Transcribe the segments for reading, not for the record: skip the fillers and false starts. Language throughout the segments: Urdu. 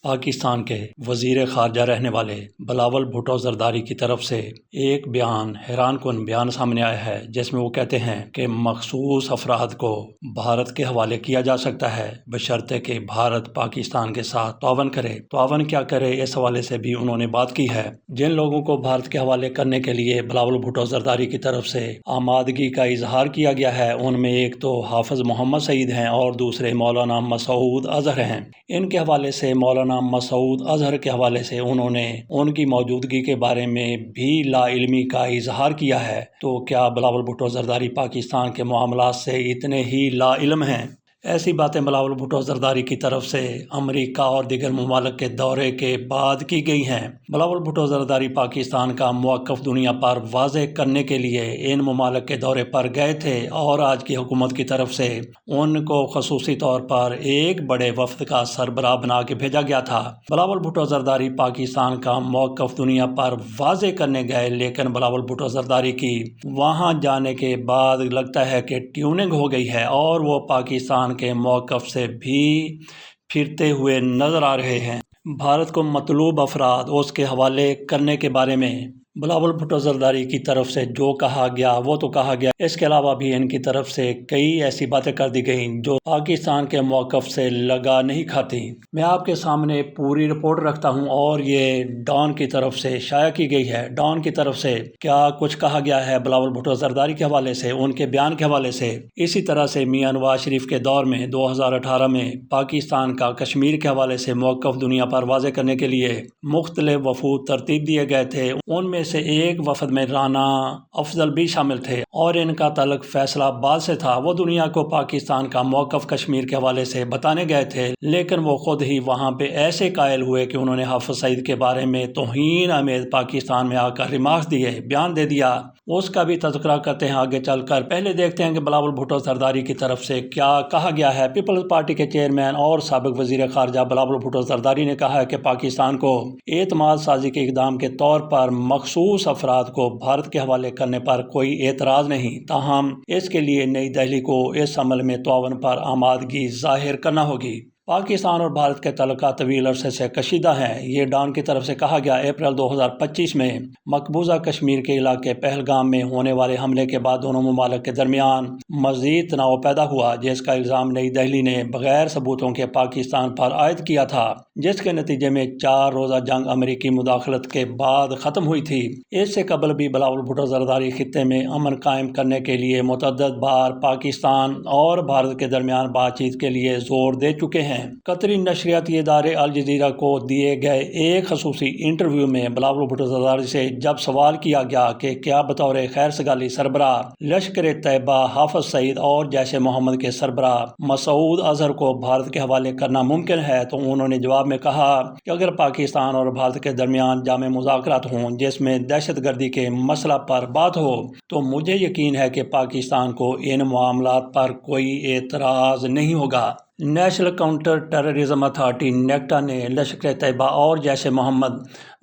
پاکستان کے وزیر خارجہ رہنے والے بلاول بھٹو زرداری کی طرف سے ایک حیران کن بیان سامنے آیا ہے، جس میں وہ کہتے ہیں کہ مخصوص افراد کو بھارت کے حوالے کیا جا سکتا ہے بشرطے کہ بھارت پاکستان کے ساتھ تعاون کرے۔ تعاون کیا کرے، اس حوالے سے بھی انہوں نے بات کی ہے۔ جن لوگوں کو بھارت کے حوالے کرنے کے لیے بلاول بھٹو زرداری کی طرف سے آمادگی کا اظہار کیا گیا ہے، ان میں ایک تو حافظ محمد سعید ہیں اور دوسرے مولانا مسعود اظہر ہیں۔ ان کے حوالے سے مولانا مسعود اظہر کے حوالے سے انہوں نے ان کی موجودگی کے بارے میں بھی لا علمی کا اظہار کیا ہے۔ تو کیا بلاول بھٹو زرداری پاکستان کے معاملات سے اتنے ہی لا علم ہیں؟ ایسی باتیں بلاول بھٹو زرداری کی طرف سے امریکہ اور دیگر ممالک کے دورے کے بعد کی گئی ہیں۔ بلاول بھٹو زرداری پاکستان کا موقف دنیا پر واضح کرنے کے لیے ان ممالک کے دورے پر گئے تھے اور آج کی حکومت کی طرف سے ان کو خصوصی طور پر ایک بڑے وفد کا سربراہ بنا کے بھیجا گیا تھا۔ بلاول بھٹو زرداری پاکستان کا موقف دنیا پر واضح کرنے گئے، لیکن بلاول بھٹو زرداری کی وہاں جانے کے بعد لگتا ہے کہ ٹیوننگ ہو گئی ہے اور وہ پاکستان کے موقف سے بھی پھرتے ہوئے نظر آ رہے ہیں۔ بھارت کو مطلوب افراد اس کے حوالے کرنے کے بارے میں بلاول بھٹو زرداری کی طرف سے جو کہا گیا وہ تو کہا گیا، اس کے علاوہ بھی ان کی طرف سے کئی ایسی باتیں کر دی گئیں جو پاکستان کے موقف سے لگا نہیں کھاتی۔ میں آپ کے سامنے پوری رپورٹ رکھتا ہوں اور یہ ڈان کی طرف سے شائع کی گئی ہے۔ ڈان کی طرف سے کیا کچھ کہا گیا ہے بلاول بھٹو زرداری کے حوالے سے، ان کے بیان کے حوالے سے۔ اسی طرح سے میاں نواز شریف کے دور میں 2018 میں پاکستان کا کشمیر کے حوالے سے موقف دنیا پر واضح کرنے کے لیے مختلف وفود ترتیب دیے گئے تھے۔ ان میں سے ایک وفد میں رانا افضل بھی شامل تھے اور ان کا تعلق فیصل آباد سے تھا۔ وہ دنیا کو پاکستان کا موقف کشمیر کے حوالے سے بتانے گئے تھے، لیکن وہ خود ہی وہاں پہ ایسے قائل ہوئے کہ انہوں نے حافظ سعید کے بارے میں توہین آمیز پاکستان میں آ کر ریمارکس دیے، بیان دے دیا۔ اس کا بھی تذکرہ کرتے ہیں آگے چل کر۔ پہلے دیکھتے ہیں کہ بلاول بھٹو زرداری کی طرف سے کیا کہا گیا ہے۔ پیپلز پارٹی کے چیئرمین اور سابق وزیر خارجہ بلاول بھٹو زرداری نے کہا ہے کہ پاکستان کو اعتماد سازی کے اقدام کے طور پر مخصوص افراد کو بھارت کے حوالے کرنے پر کوئی اعتراض نہیں، تاہم اس کے لیے نئی دہلی کو اس عمل میں تعاون پر آمادگی ظاہر کرنا ہوگی۔ پاکستان اور بھارت کے تعلقات طویل عرصے سے کشیدہ ہیں، یہ ڈان کی طرف سے کہا گیا۔ اپریل 2025 میں مقبوضہ کشمیر کے علاقے پہلگام میں ہونے والے حملے کے بعد دونوں ممالک کے درمیان مزید تناؤ پیدا ہوا، جس کا الزام نئی دہلی نے بغیر ثبوتوں کے پاکستان پر عائد کیا تھا، جس کے نتیجے میں 4 روزہ جنگ امریکی مداخلت کے بعد ختم ہوئی تھی۔ اس سے قبل بھی بلاول بھٹو زرداری خطے میں امن قائم کرنے کے لیے متعدد بار پاکستان اور بھارت کے درمیان بات چیت کے لیے زور دے چکے ہیں۔ قطری نشریاتی ادارے الجزیرہ کو دیے گئے ایک خصوصی انٹرویو میں بلاول بھٹو زرداری سے جب سوال کیا گیا کہ کیا بطور خیر سگالی سربراہ لشکر طیبہ حافظ سعید اور جیش محمد کے سربراہ مسعود اظہر کو بھارت کے حوالے کرنا ممکن ہے، تو انہوں نے جواب میں کہا کہ اگر پاکستان اور بھارت کے درمیان جامع مذاکرات ہوں جس میں دہشت گردی کے مسئلہ پر بات ہو، تو مجھے یقین ہے کہ پاکستان کو ان معاملات پر کوئی اعتراض نہیں ہوگا۔ National counter terrorism authority NACTA نے لشکر طیبہ اور جیش محمد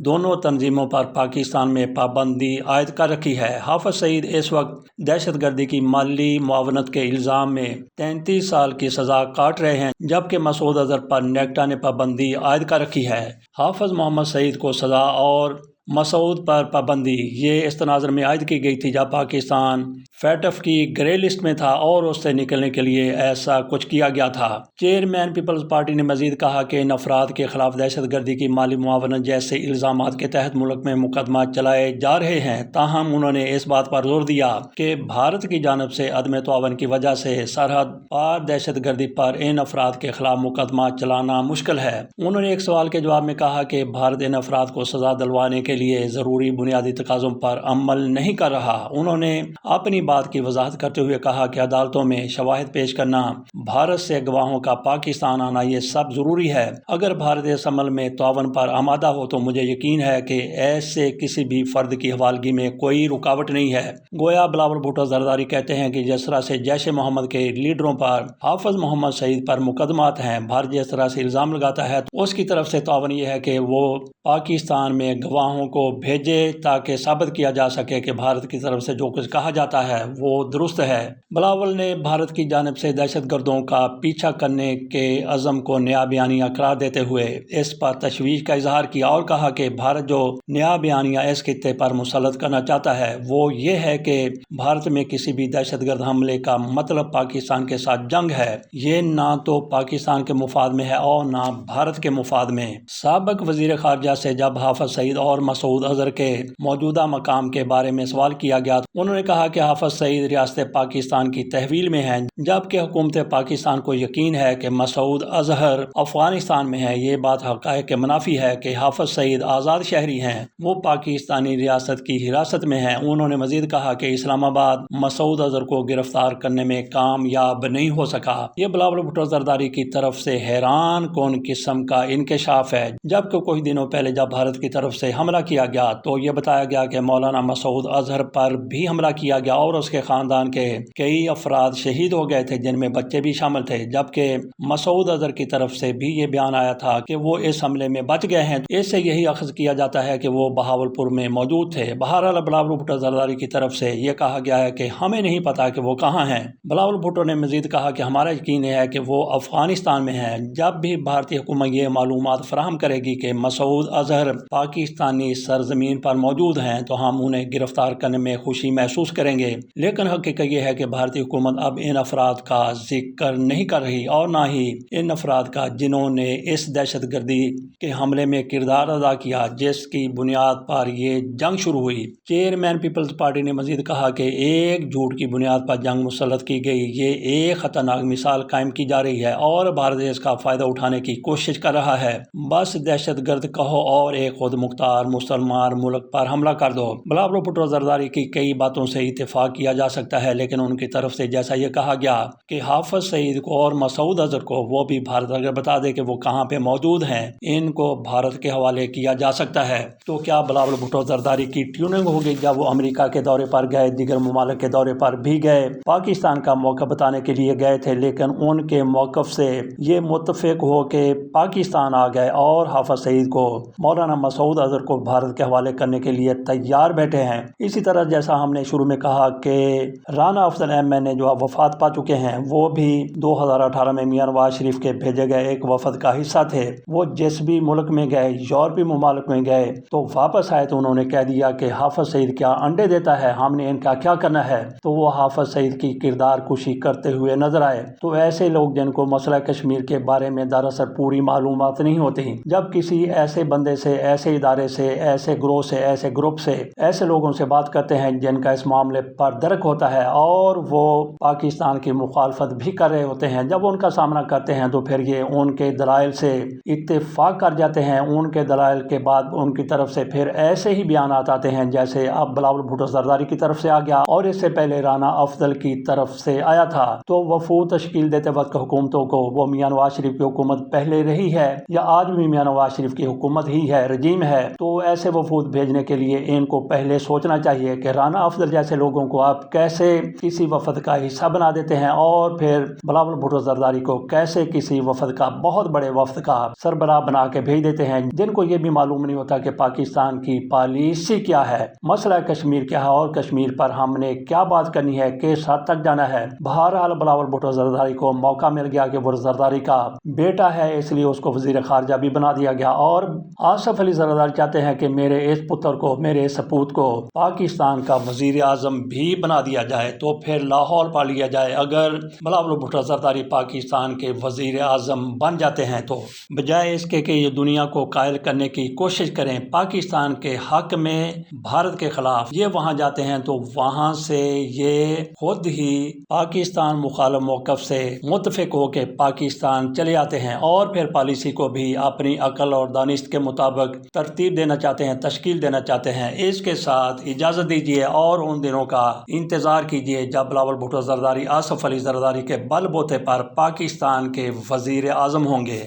دونوں تنظیموں پر پاکستان میں پابندی عائد کر رکھی ہے۔ حافظ سعید اس وقت دہشت گردی کی مالی معاونت کے الزام میں 33 سال کی سزا کاٹ رہے ہیں، جبکہ مسعود اظہر پر نیکٹا نے پابندی عائد کر رکھی ہے۔ حافظ محمد سعید کو سزا اور مسعود پر پابندی یہ اس تناظر میں عائد کی گئی تھی جب پاکستان فیٹف کی گرے لسٹ میں تھا اور اس سے نکلنے کے لیے ایسا کچھ کیا گیا تھا۔ چیئرمین پیپلز پارٹی نے مزید کہا کہ ان افراد کے خلاف دہشت گردی کی مالی معاونت جیسے الزامات کے تحت ملک میں مقدمات چلائے جا رہے ہیں، تاہم انہوں نے اس بات پر زور دیا کہ بھارت کی جانب سے عدم تعاون کی وجہ سے سرحد پار دہشت گردی پر ان افراد کے خلاف مقدمات چلانا مشکل ہے۔ انہوں نے ایک سوال کے جواب میں کہا کہ بھارت ان افراد کو سزا دلوانے کے لیے ضروری بنیادی تقاضوں پر عمل نہیں کر رہا۔ انہوں نے اپنی بات کی وضاحت کرتے ہوئے کہا کہ عدالتوں میں شواہد پیش کرنا، بھارت سے گواہوں کا پاکستان آنا، یہ سب ضروری ہے۔ اگر بھارت اس عمل میں تعاون پر آمادہ ہو تو مجھے یقین ہے کہ ایسے کسی بھی فرد کی حوالگی میں کوئی رکاوٹ نہیں ہے۔ گویا بلاول بھٹو زرداری کہتے ہیں کہ جس طرح سے جیش محمد کے لیڈروں پر حافظ محمد سعید پر مقدمات ہیں، بھارت جس طرح سے الزام لگاتا ہے تو اس کی طرف سے تعاون یہ ہے کہ وہ پاکستان میں گواہوں کو بھیجے تاکہ ثابت کیا جا سکے کہ بھارت کی طرف سے جو کچھ کہا جاتا ہے ہے وہ درست ہے۔ بلاول نے بھارت کی جانب سے دہشت گردوں کا پیچھا کرنے کے عزم کو نیا بیانیہ قرار دیتے ہوئے اس پر تشویش کا اظہار کیا اور کہا کہ بھارت جو نیا بیانیہ اس خطے پر مسلط کرنا چاہتا ہے وہ یہ ہے کہ بھارت میں کسی بھی دہشت گرد حملے کا مطلب پاکستان کے ساتھ جنگ ہے۔ یہ نہ تو پاکستان کے مفاد میں ہے اور نہ بھارت کے مفاد میں۔ سابق وزیر خارجہ سے جب حافظ سعید اور مسعود اظہر کے موجودہ مقام کے بارے میں سوال کیا گیا انہوں نے کہا کہ حافظ سعید ریاست پاکستان کی تحویل میں ہیں جبکہ حکومت پاکستان کو یقین ہے کہ مسعود اظہر افغانستان میں ہے۔ یہ بات حقائق کے منافی ہے کہ حافظ سعید آزاد شہری ہیں، وہ پاکستانی ریاست کی حراست میں ہیں۔ انہوں نے مزید کہا کہ اسلام آباد مسعود اظہر کو گرفتار کرنے میں کامیاب نہیں ہو سکا۔ یہ بلاول بھٹو زرداری کی طرف سے حیران کن قسم کا انکشاف ہے، جبکہ کچھ دنوں پہلے جب بھارت کی طرف سے حملہ کیا گیا تو یہ بتایا گیا کہ مولانا مسعود اظہر پر بھی حملہ کیا گیا اور اس کے خاندان کے کئی افراد شہید ہو گئے تھے جن میں بچے بھی شامل تھے، جبکہ مسعود اظہر کی طرف سے بھی یہ بیان آیا تھا کہ وہ اس حملے میں بچ گئے ہیں۔ اس سے یہی اخذ کیا جاتا ہے کہ وہ بہاولپور میں موجود تھے۔ بہرحال بلاول بھٹو زرداری کی طرف سے یہ کہا گیا ہے کہ ہمیں نہیں پتا کہ وہ کہاں ہیں۔ بلاول بھٹو نے مزید کہا کہ ہمارا یقین ہے کہ وہ افغانستان میں ہیں۔ جب بھی بھارتی حکومت یہ معلومات فراہم کرے گی کہ مسعود اظہر پاکستانی سرزمین پر موجود ہیں تو ہم انہیں گرفتار کرنے میں خوشی محسوس کریں گے، لیکن حقیقت یہ ہے کہ بھارتی حکومت اب ان افراد کا ذکر نہیں کر رہی اور نہ ہی ان افراد کا جنہوں نے اس دہشت گردی کے حملے میں کردار ادا کیا جس کی بنیاد پر یہ جنگ شروع ہوئی۔ چیئرمین پیپلز پارٹی نے مزید کہا کہ ایک جھوٹ کی بنیاد پر جنگ مسلط کی گئی، یہ ایک خطرناک مثال قائم کی جا رہی ہے اور بھارت اس کا فائدہ اٹھانے کی کوشش کر رہا ہے۔ بس دہشت گرد کہو اور ایک خود مختار مسلمان ملک پر حملہ کر دو۔ بلاول بھٹو زرداری کی کئی باتوں سے اتفاق کیا جا سکتا ہے، لیکن ان کی طرف سے جیسا یہ کہا گیا کہ حافظ سعید کو اور مسعود اظہر کو وہ بھی بھارت اگر بتا دے کہ وہ کہاں پہ موجود ہیں، ان کو بھارت کے حوالے کیا جا سکتا ہے۔ تو کیا بلاول بھٹو زرداری کی ٹیوننگ ہوگی جب وہ امریکہ کے دورے پر گئے، دیگر ممالک کے دورے پر بھی گئے، پاکستان کا موقف بتانے کے لیے گئے تھے، لیکن ان کے موقف سے یہ متفق ہو کہ پاکستان آ گئے اور حافظ سعید کو مولانا مسعود اظہر کو بھارت کے حوالے کرنے کے لیے تیار بیٹھے ہیں۔ اسی طرح جیسا ہم نے شروع میں کہا کہ رانا افضل احمد نے جو اب وفات پا چکے ہیں وہ بھی 2018 میں میاں نواز شریف کے بھیجے گئے ایک وفد کا حصہ تھے۔ وہ جس بھی ملک میں گئے، یورپی ممالک میں گئے تو واپس آئے تو انہوں نے کہہ دیا کہ حافظ سعید کیا انڈے دیتا ہے، ہم نے ان کا کیا کرنا ہے، تو وہ حافظ سعید کی کردار کشی کرتے ہوئے نظر آئے۔ تو ایسے لوگ جن کو مسئلہ کشمیر کے بارے میں دراصل پوری معلومات نہیں ہوتی، جب کسی ایسے بندے سے، ایسے ادارے سے، ایسے گروہ سے، ایسے گروپ سے، ایسے لوگوں سے بات کرتے ہیں جن کا اس معاملے پر درک ہوتا ہے اور وہ پاکستان کی مخالفت بھی کر رہے ہوتے ہیں، جب ان کا سامنا کرتے ہیں تو پھر یہ ان کے دلائل سے اتفاق کر جاتے ہیں۔ ان کے دلائل کے بعد ان کی طرف سے پھر ایسے ہی بیانات آتے ہیں جیسے اب بلاول بھٹو زرداری کی طرف سے آ گیا اور اس سے پہلے رانا افضل کی طرف سے آیا تھا۔ تو وفود تشکیل دیتے وقت حکومتوں کو وہ میاں نواز شریف کی حکومت پہلے رہی ہے یا آج بھی میاں نواز شریف کی حکومت ہی ہے، رجیم ہے، تو ایسے وفود بھیجنے کے لیے ان کو پہلے سوچنا چاہیے کہ رانا افضل جیسے لوگوں کو آپ کیسے کسی وفد کا حصہ بنا دیتے ہیں اور پھر بلاول بھٹو زرداری کو کیسے کسی وفد کا، بہت بڑے وفد کا سربراہ بنا کے بھیج دیتے ہیں جن کو یہ بھی معلوم نہیں ہوتا کہ پاکستان کی پالیسی کیا ہے، مسئلہ کشمیر کیا ہے اور کشمیر پر ہم نے کیا بات کرنی ہے، کس حد تک جانا ہے۔ بہرحال بلاول بھٹو زرداری کو موقع مل گیا کہ وہ زرداری کا بیٹا ہے، اس لیے اس کو وزیر خارجہ بھی بنا دیا گیا اور آصف علی زرداری چاہتے ہیں کہ میرے اس پتر کو، میرے اس سپوت کو پاکستان کا وزیر اعظم بھی بنا دیا جائے تو پھر لاہور پا لیا جائے۔ اگر بلاول بھٹو زرداری پاکستان کے وزیر اعظم بن جاتے ہیں تو بجائے اس کے کہ یہ دنیا کو قائل کرنے کی کوشش کریں پاکستان کے حق میں بھارت کے خلاف، یہ وہاں جاتے ہیں تو وہاں سے یہ خود ہی پاکستان مخالف موقف سے متفق ہو کے پاکستان چلے آتے ہیں اور پھر پالیسی کو بھی اپنی عقل اور دانست کے مطابق ترتیب دینا چاہتے ہیں، تشکیل دینا چاہتے ہیں۔ اس کے ساتھ اجازت دیجیے اور ان دنوں کا انتظار کیجیے جب بلاول بھٹو زرداری آصف علی زرداری کے بل بوتے پر پاکستان کے وزیر اعظم ہوں گے۔